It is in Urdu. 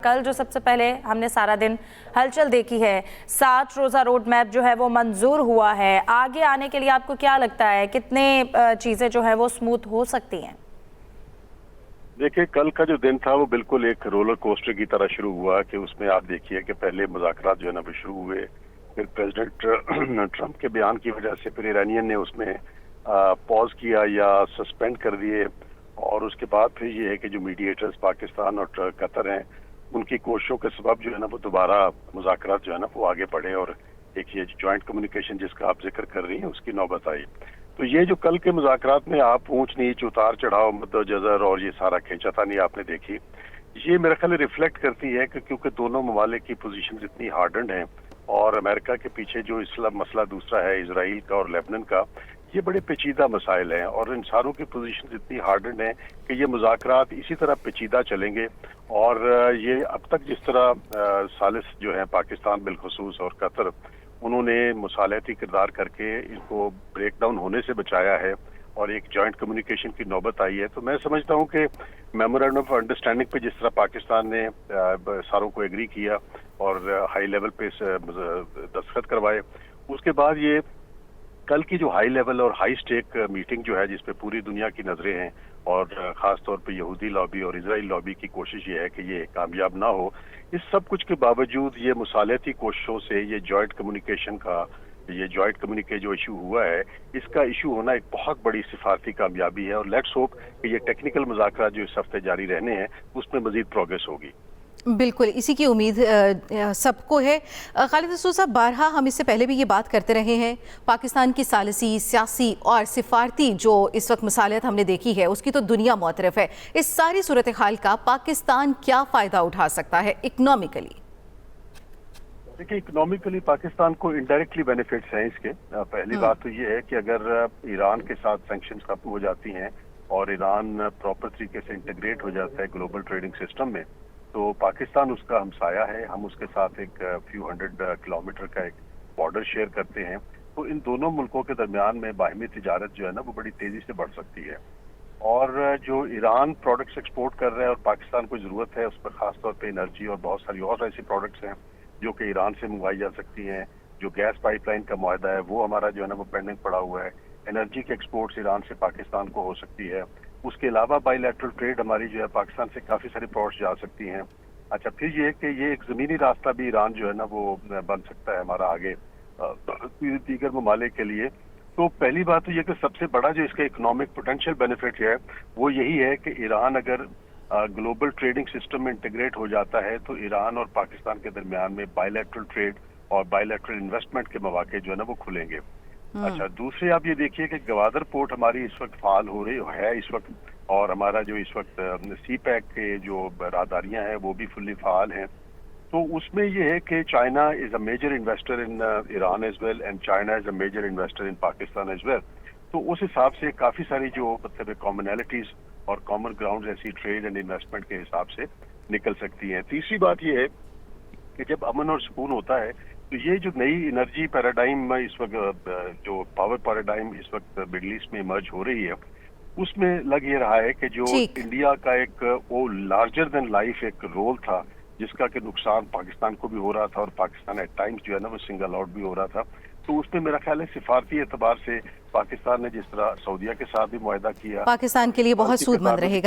کل جو سب سے پہلے ہم نے سارا دن ہلچل دیکھی ہے، 7 روزہ روڈ میپ جو ہے وہ منظور ہوا ہے۔ آگے آنے کے لیے آپ کو کیا لگتا ہے کتنے چیزیں جو ہے وہ سموتھ ہو سکتی ہیں؟ دیکھیں، کل کا جو دن تھا وہ بالکل ایک رولر کوسٹر کی طرح شروع ہوا کہ اس میں آپ دیکھیے کہ پہلے مذاکرات جو ہے نا وہ شروع ہوئے، پھر پریزیڈنٹ ٹرمپ کے بیان کی وجہ سے پھر ایرانین نے اس میں پاز کیا یا سسپینڈ کر دیے، اور اس کے بعد پھر یہ ہے کہ جو میڈیٹرز پاکستان اور قطر ہیں ان کی کوششوں کے سبب جو ہے نا وہ دوبارہ مذاکرات جو ہے نا وہ آگے بڑھے، اور ایک یہ جوائنٹ کمیونیکیشن جس کا آپ ذکر کر رہی ہیں اس کی نوبت آئی۔ تو یہ جو کل کے مذاکرات میں آپ اونچ نیچ اتار چڑھاؤ مد و جزر اور یہ سارا کھینچاتانی آپ نے دیکھی، یہ میرا خیال ریفلیکٹ کرتی ہے کہ کیونکہ دونوں ممالک کی پوزیشنز اتنی ہارڈنڈ ہیں، اور امریکہ کے پیچھے جو مسئلہ دوسرا ہے اسرائیل کا اور لیبنان کا، یہ بڑے پیچیدہ مسائل ہیں، اور ان ساروں کی پوزیشنز اتنی ہارڈنڈ ہیں کہ یہ مذاکرات اسی طرح پیچیدہ چلیں گے، اور یہ اب تک جس طرح ثالث جو ہیں پاکستان بالخصوص اور قطر، انہوں نے مصالحتی کردار کر کے ان کو بریک ڈاؤن ہونے سے بچایا ہے اور ایک جوائنٹ کمیونیکیشن کی نوبت آئی ہے، تو میں سمجھتا ہوں کہ میمورینڈم آف انڈرسٹینڈنگ پہ جس طرح پاکستان نے ساروں کو ایگری کیا اور ہائی لیول پہ دستخط کروائے، اس کے بعد یہ کل کی جو ہائی لیول اور ہائی سٹیک میٹنگ جو ہے جس پہ پوری دنیا کی نظریں ہیں، اور خاص طور پہ یہودی لابی اور اسرائیل لابی کی کوشش یہ ہے کہ یہ کامیاب نہ ہو، اس سب کچھ کے باوجود یہ مصالحتی کوششوں سے یہ جوائنٹ کمیونیکیشن کا یہ جوائنٹ کمیونیکیشن جو ایشو ہوا ہے، اس کا ایشو ہونا ایک بہت بڑی سفارتی کامیابی ہے، اور لیٹس ہوپ کہ یہ ٹیکنیکل مذاکرات جو اس ہفتے جاری رہنے ہیں اس میں مزید پروگریس ہوگی۔ بالکل اسی کی امید سب کو ہے۔ خالد رسول صاحب، بارہا ہم اس سے پہلے بھی یہ بات کرتے رہے ہیں، پاکستان کی ثالثی، سیاسی اور سفارتی جو اس وقت مصالحت ہم نے دیکھی ہے اس کی تو دنیا معترف ہے۔ اس ساری صورتحال کا پاکستان کیا فائدہ اٹھا سکتا ہے اکنامیکلی؟ دیکھیں، اکنامیکلی پاکستان کو انڈائریکٹلی بینیفٹس ہیں اس کے۔ پہلی بات تو یہ ہے کہ اگر ایران کے ساتھ سینکشنز ختم ہو جاتی ہیں اور ایران پراپر طریقے سے انٹیگریٹ ہو جاتا ہے گلوبل ٹریڈنگ سسٹم میں، تو پاکستان اس کا ہمسایہ ہے، ہم اس کے ساتھ ایک فیو ہنڈریڈ کلومیٹر کا ایک بارڈر شیئر کرتے ہیں، تو ان دونوں ملکوں کے درمیان میں باہمی تجارت جو ہے نا وہ بڑی تیزی سے بڑھ سکتی ہے، اور جو ایران پروڈکٹس ایکسپورٹ کر رہا ہے اور پاکستان کو ضرورت ہے اس پر، خاص طور پہ انرجی اور بہت ساری اور ایسی پروڈکٹس ہیں جو کہ ایران سے منگوائی جا سکتی ہیں، جو گیس پائپ لائن کا معاہدہ ہے وہ ہمارا جو ہے نا وہ پینڈنگ پڑا ہوا ہے، انرجی کے ایکسپورٹس ایران سے پاکستان کو ہو سکتی ہے، اس کے علاوہ بائی لیٹرل ٹریڈ ہماری جو ہے پاکستان سے کافی ساری پروڈکٹس جا سکتی ہیں۔ اچھا، پھر یہ کہ یہ ایک زمینی راستہ بھی ایران جو ہے نا وہ بن سکتا ہے ہمارا آگے دیگر ممالک کے لیے۔ تو پہلی بات تو یہ کہ سب سے بڑا جو اس کا اکنامک پوٹینشیل بینیفٹ ہے وہ یہی ہے کہ ایران اگر گلوبل ٹریڈنگ سسٹم میں انٹیگریٹ ہو جاتا ہے تو ایران اور پاکستان کے درمیان میں بائی لیٹرل ٹریڈ اور بائی لیٹرل انویسٹمنٹ کے مواقع جو ہے نا وہ کھلیں گے۔ اچھا، دوسرے آپ یہ دیکھیے کہ گوادر پورٹ ہماری اس وقت فعال ہو رہی ہے اس وقت، اور ہمارا جو اس وقت سی پیک کے جو راہداریاں ہیں وہ بھی فلی فعال ہیں، تو اس میں یہ ہے کہ China is a major investor in Iran as well and China is a major investor in Pakistan as well, تو اس حساب سے کافی ساری جو مطلب کامنالٹیز اور کامن گراؤنڈ ایسی ٹریڈ اینڈ انویسٹمنٹ کے حساب سے نکل سکتی ہیں۔ تیسری بات یہ ہے کہ جب امن اور سکون ہوتا ہے تو یہ جو نئی انرجی پیراڈائم اس وقت جو پاور پیراڈائم اس وقت مڈل ایسٹ میں ایمرج ہو رہی ہے، اس میں لگ یہ رہا ہے کہ جو انڈیا کا ایک وہ لارجر دین لائف ایک رول تھا جس کا کہ نقصان پاکستان کو بھی ہو رہا تھا، اور پاکستان ایٹ ٹائمز جو ہے نا وہ سنگل آؤٹ بھی ہو رہا تھا، تو اس میں میرا خیال ہے سفارتی اعتبار سے پاکستان نے جس طرح سعودیہ کے ساتھ بھی معاہدہ کیا، پاکستان کے لیے بہت سود مند رہے گا۔